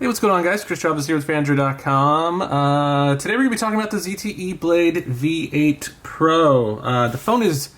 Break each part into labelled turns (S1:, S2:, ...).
S1: Hey, what's going on, guys? Chris Chavez here with Phandroid.com. Today we're going to be talking about the ZTE Blade V8 Pro. The phone is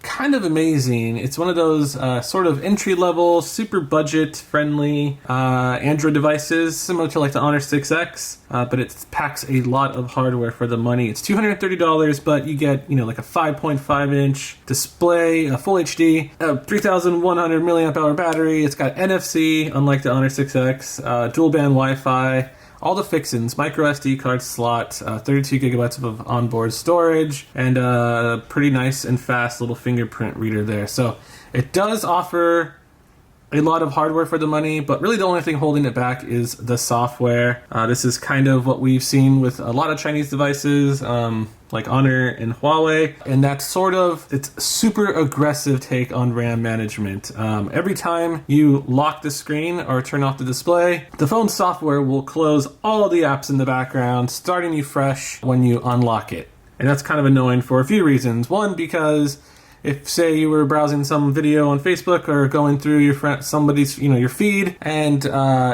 S1: kind of amazing. It's one of those sort of entry-level, super budget-friendly Android devices, similar to like the Honor 6X, but it packs a lot of hardware for the money. It's $230, but you get, like a 5.5-inch display, a full HD, a 3,100 milliamp hour battery. It's got NFC, unlike the Honor 6X, dual-band Wi-Fi. All the fixins, micro SD card slot, 32 gigabytes of onboard storage, and a pretty nice and fast little fingerprint reader there. So it does offer a lot of hardware for the money, but really the only thing holding it back is the software. This is kind of what we've seen with a lot of Chinese devices, like Honor and Huawei, and that's it's super aggressive take on RAM management. Every time you lock the screen or turn off the display, the phone's software will close all the apps in the background, starting you fresh when you unlock it. And that's kind of annoying for a few reasons. One, because if, say, you were browsing some video on Facebook or going through your your feed, and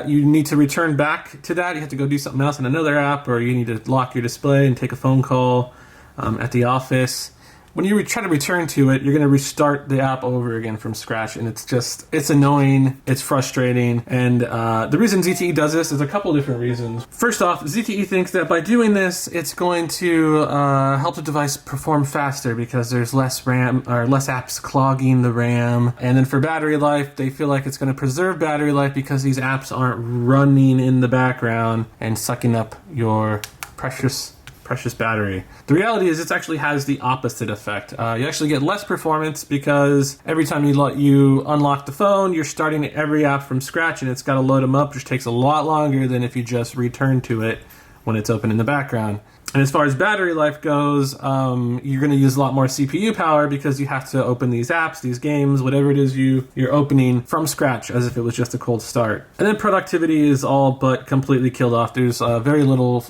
S1: you need to return back to that, you have to go do something else in another app, or you need to lock your display and take a phone call at the office. When you try to return to it, you're going to restart the app over again from scratch, and it's annoying, it's frustrating, and the reason ZTE does this is a couple different reasons. First off, ZTE thinks that by doing this, it's going to help the device perform faster because there's less RAM, or less apps clogging the RAM, and then for battery life, they feel like it's going to preserve battery life because these apps aren't running in the background and sucking up your precious battery. The reality is it actually has the opposite effect. You actually get less performance because every time you unlock the phone, you're starting every app from scratch and it's got to load them up, which takes a lot longer than if you just return to it when it's open in the background. And as far as battery life goes, you're going to use a lot more CPU power because you have to open these apps, these games, whatever it is you're opening from scratch as if it was just a cold start. And then productivity is all but completely killed off. There's very little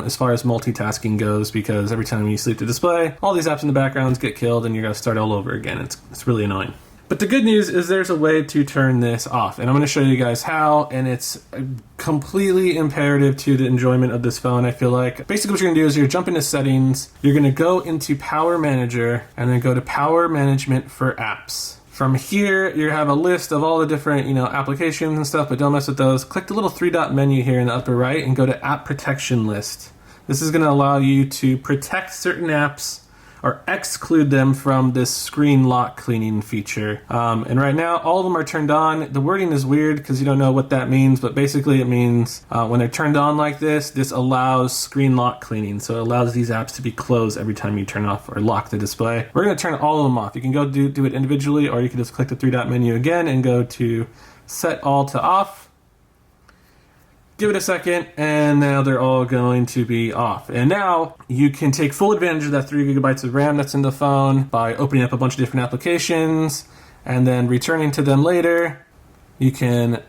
S1: as far as multitasking goes because every time you sleep the display, all these apps in the background get killed and you're going to start all over again. It's really annoying. But the good news is there's a way to turn this off, and I'm going to show you guys how, and it's completely imperative to the enjoyment of this phone, I feel like. Basically what you're going to do is you're jump into settings, you're going to go into Power Manager, and then go to Power Management for Apps. From here, you have a list of all the different, applications and stuff, but don't mess with those. Click the little three-dot menu here in the upper right and go to App Protection List. This is going to allow you to protect certain apps or exclude them from this screen lock cleaning feature. And right now, all of them are turned on. The wording is weird because you don't know what that means, but basically it means when they're turned on like this allows screen lock cleaning. So it allows these apps to be closed every time you turn off or lock the display. We're gonna turn all of them off. You can go do it individually, or you can just click the three-dot menu again and go to Set All to Off. Give it a second, and now they're all going to be off. And now you can take full advantage of that 3 gigabytes of RAM that's in the phone by opening up a bunch of different applications and then returning to them later. You can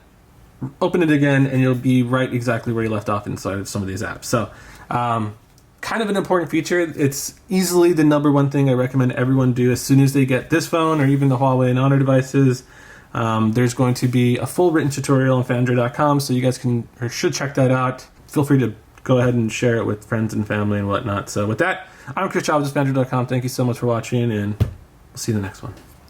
S1: open it again and you'll be right exactly where you left off inside of some of these apps. So kind of an important feature. It's easily the number one thing I recommend everyone do as soon as they get this phone or even the Huawei and Honor devices. There's going to be a full written tutorial on Phandroid.com, so you guys should check that out. Feel free to go ahead and share it with friends and family and whatnot. So with that, I'm Chris Chavez with Phandroid.com. Thank you so much for watching, and we'll see you in the next one.